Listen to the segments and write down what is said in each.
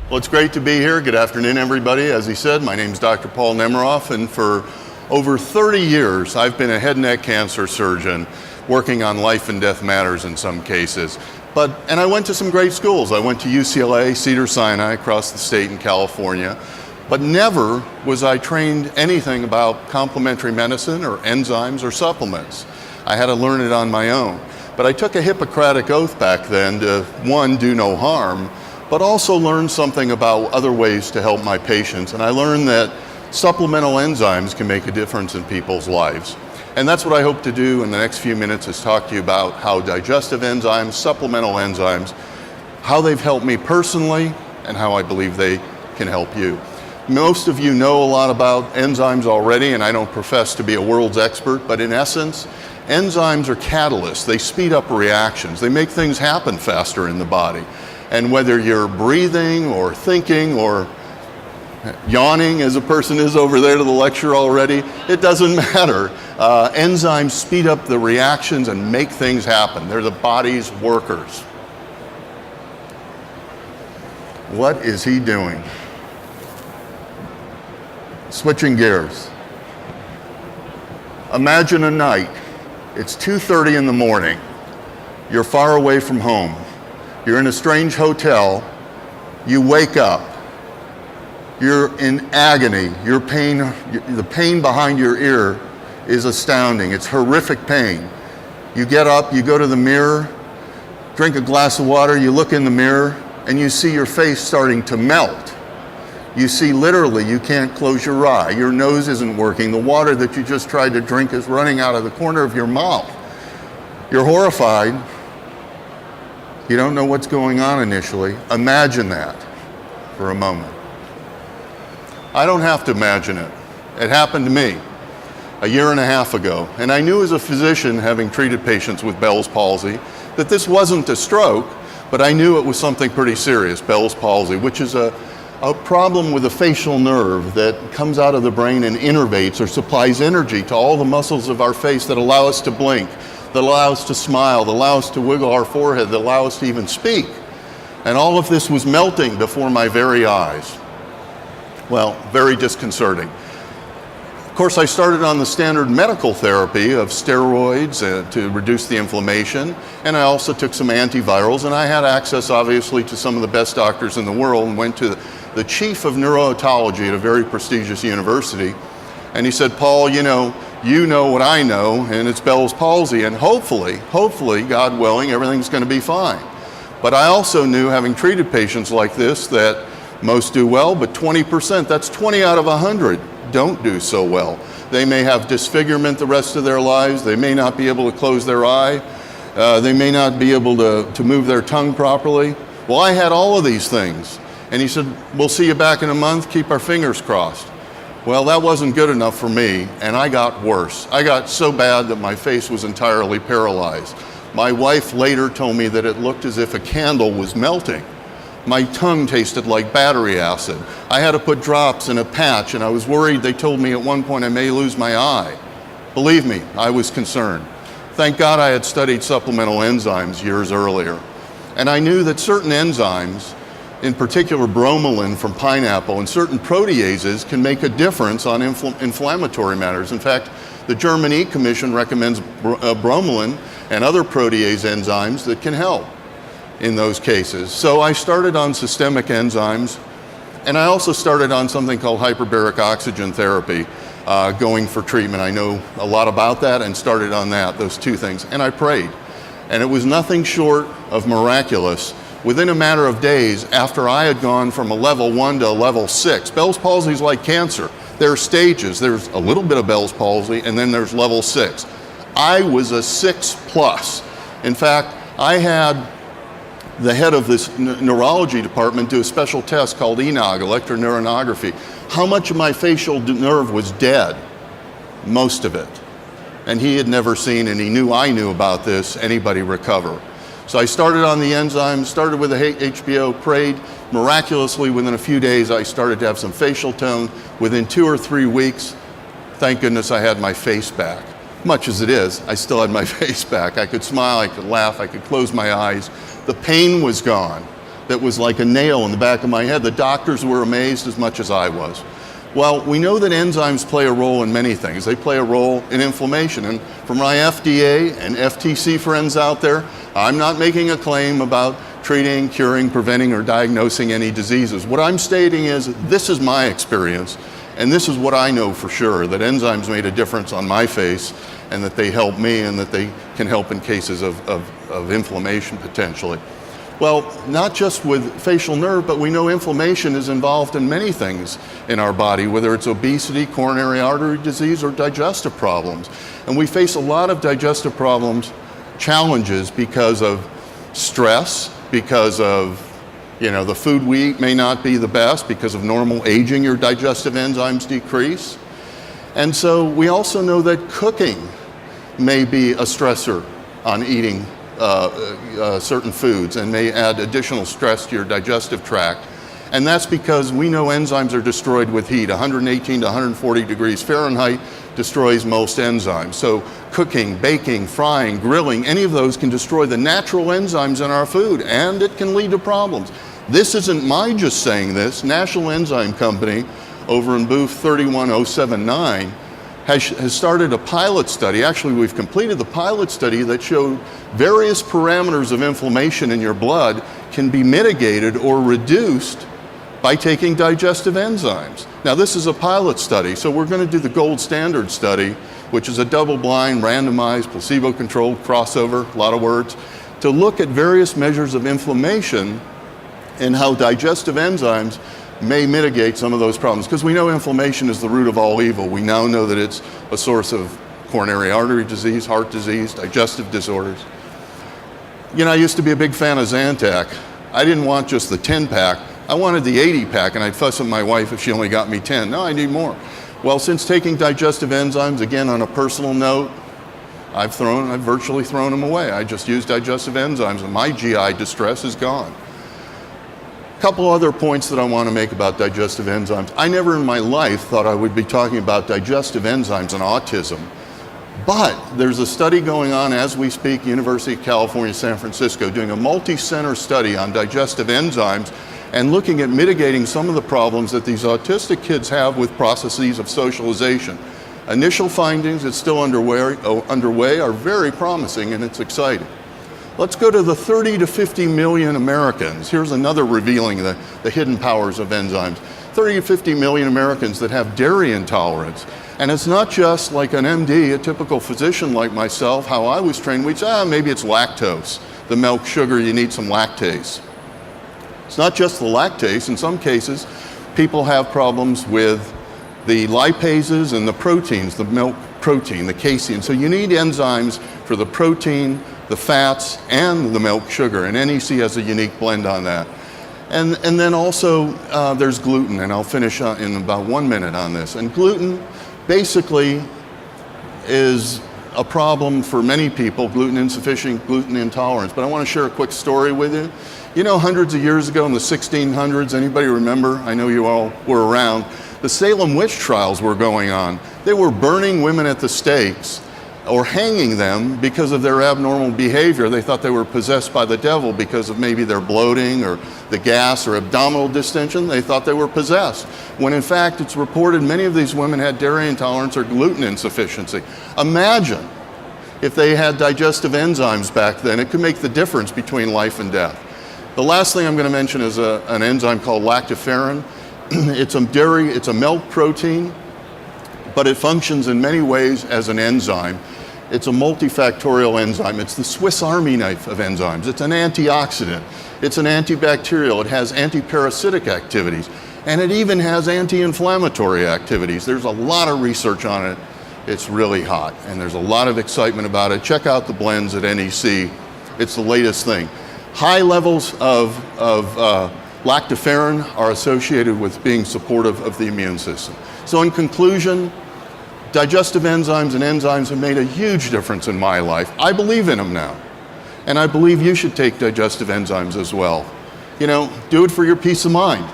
Well, it's great to be here. Good afternoon, everybody. As he said, my name is Dr. Paul Nemiroff, and for over 30 years, I've been a head and neck cancer surgeon working on life and death matters in some cases. And I went to some great schools. I went to UCLA, Cedars-Sinai, across the state in California, but never was I trained anything about complementary medicine or enzymes or supplements. I had to learn it on my own. But I took a Hippocratic oath back then to, one, do no harm, but also learn something about other ways to help my patients. And I learned that supplemental enzymes can make a difference in people's lives. And that's what I hope to do in the next few minutes, is talk to you about how digestive enzymes, supplemental enzymes, how they've helped me personally and how I believe they can help you. Most of you know a lot about enzymes already, and I don't profess to be a world's expert, but in essence, enzymes are catalysts. They speed up reactions. They make things happen faster in the body. And whether you're breathing or thinking or yawning, as a person is over there to the lecture already, it doesn't matter. Enzymes speed up the reactions and make things happen. They're the body's workers. What is he doing? Switching gears. Imagine a night. It's 2:30 in the morning. You're far away from home. You're in a strange hotel. You wake up. You're in agony. The pain behind your ear is astounding. It's horrific pain. You get up, you go to the mirror, drink a glass of water, you look in the mirror, and you see your face starting to melt. You see literally you can't close your eye. Your nose isn't working. The water that you just tried to drink is running out of the corner of your mouth. You're horrified. You don't know what's going on initially. Imagine that for a moment. I don't have to imagine it. It happened to me a year and a half ago. And I knew as a physician, having treated patients with Bell's palsy, that this wasn't a stroke, but I knew it was something pretty serious, Bell's palsy, which is a problem with a facial nerve that comes out of the brain and innervates or supplies energy to all the muscles of our face that allow us to blink, that allow us to smile, that allow us to wiggle our forehead, that allow us to even speak. And all of this was melting before my very eyes. Well, very disconcerting. Of course, I started on the standard medical therapy of steroids to reduce the inflammation, and I also took some antivirals, and I had access, obviously, to some of the best doctors in the world, and went to the chief of neurotology at a very prestigious university, and he said, Paul, you know what I know, and it's Bell's palsy, and hopefully, God willing, everything's going to be fine. But I also knew, having treated patients like this, that most do well, but 20%, that's 20 out of 100, don't do so well. They may have disfigurement the rest of their lives. They may not be able to close their eye. They may not be able to move their tongue properly. Well, I had all of these things. And he said, we'll see you back in a month, keep our fingers crossed. Well, that wasn't good enough for me, and I got worse. I got so bad that my face was entirely paralyzed. My wife later told me that it looked as if a candle was melting. My tongue tasted like battery acid. I had to put drops in a patch, and I was worried. They told me at one point I may lose my eye. Believe me, I was concerned. Thank God I had studied supplemental enzymes years earlier. And I knew that certain enzymes, in particular bromelain from pineapple, and certain proteases can make a difference on inflammatory matters. In fact, the German E Commission recommends bromelain and other protease enzymes that can help in those cases. So I started on systemic enzymes, and I also started on something called hyperbaric oxygen therapy, going for treatment. I know a lot about that and started on that, those two things, and I prayed. And it was nothing short of miraculous. Within a matter of days, after I had gone from a level 1 to a level 6, Bell's palsy is like cancer. There are stages. There's a little bit of Bell's palsy, and then there's level 6. I was a 6+. In fact, I had the head of this neurology department do a special test called inaugural, electroneuronography. How much of my facial nerve was dead? Most of it. And he had never seen, and he knew I knew about this, anybody recover. So I started on the enzymes, started with the HBO, prayed. Miraculously, within a few days, I started to have some facial tone. Within 2 or 3 weeks, thank goodness I had my face back. Much as it is, I still had my face back. I could smile, I could laugh, I could close my eyes. The pain was gone. that was like a nail in the back of my head. The doctors were amazed as much as I was. Well, we know that enzymes play a role in many things. They play a role in inflammation. And for my FDA and FTC friends out there, I'm not making a claim about treating, curing, preventing, or diagnosing any diseases. What I'm stating is, this is my experience, and this is what I know for sure, that enzymes made a difference on my face, and that they help me, and that they can help in cases of inflammation potentially. Well, not just with facial nerve, but we know inflammation is involved in many things in our body, whether it's obesity, coronary artery disease, or digestive problems. And we face a lot of digestive problems, challenges because of stress, because of, the food we eat may not be the best, because of normal aging, your digestive enzymes decrease. And so we also know that cooking may be a stressor on eating certain foods and may add additional stress to your digestive tract. And that's because we know enzymes are destroyed with heat. 118 to 140 degrees Fahrenheit destroys most enzymes. So cooking, baking, frying, grilling, any of those can destroy the natural enzymes in our food, and it can lead to problems. This isn't my just saying this. National Enzyme Company over in booth 31079 has started a pilot study. Actually, we've completed the pilot study that showed various parameters of inflammation in your blood can be mitigated or reduced by taking digestive enzymes. Now, this is a pilot study, so we're going to do the gold standard study, which is a double-blind, randomized, placebo-controlled crossover, a lot of words, to look at various measures of inflammation and how digestive enzymes may mitigate some of those problems. Because we know inflammation is the root of all evil. We now know that it's a source of coronary artery disease, heart disease, digestive disorders. I used to be a big fan of Zantac. I didn't want just the 10-pack. I wanted the 80-pack, and I'd fuss at my wife if she only got me 10. No, I need more. Well, since taking digestive enzymes, again, on a personal note, I've virtually thrown them away. I just use digestive enzymes, and my GI distress is gone. A couple other points that I want to make about digestive enzymes. I never in my life thought I would be talking about digestive enzymes and autism. But there's a study going on as we speak, University of California, San Francisco, doing a multi-center study on digestive enzymes and looking at mitigating some of the problems that these autistic kids have with processes of socialization. Initial findings, it's still underway, are very promising, and it's exciting. Let's go to the 30 to 50 million Americans. Here's another revealing the hidden powers of enzymes. 30 to 50 million Americans that have dairy intolerance. And it's not just like an MD, a typical physician like myself, how I was trained, we'd say, maybe it's lactose, the milk sugar, you need some lactase. It's not just the lactase. In some cases, people have problems with the lipases and the proteins, the milk protein, the casein. So you need enzymes for the protein, the fats, and the milk sugar, and NEC has a unique blend on that. And then also there's gluten, and I'll finish in about 1 minute on this. And gluten basically is a problem for many people, gluten insufficient, gluten intolerance. But I want to share a quick story with you. Hundreds of years ago in the 1600s, anybody remember? I know you all were around. The Salem witch trials were going on. They were burning women at the stakes or hanging them because of their abnormal behavior. They thought they were possessed by the devil because of maybe their bloating or the gas or abdominal distension. They thought they were possessed, when in fact it's reported many of these women had dairy intolerance or gluten insufficiency. Imagine if they had digestive enzymes back then. It could make the difference between life and death. The last thing I'm going to mention is an enzyme called lactoferrin. It's a milk protein, but it functions in many ways as an enzyme. It's a multifactorial enzyme. It's the Swiss Army knife of enzymes. It's an antioxidant. It's an antibacterial. It has antiparasitic activities. And it even has anti-inflammatory activities. There's a lot of research on it. It's really hot, and there's a lot of excitement about it. Check out the blends at NEC. It's the latest thing. High levels of lactoferrin are associated with being supportive of the immune system. So in conclusion, digestive enzymes and enzymes have made a huge difference in my life. I believe in them now. And I believe you should take digestive enzymes as well. Do it for your peace of mind.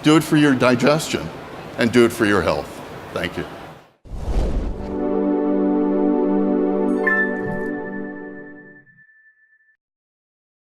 Do it for your digestion. And do it for your health. Thank you.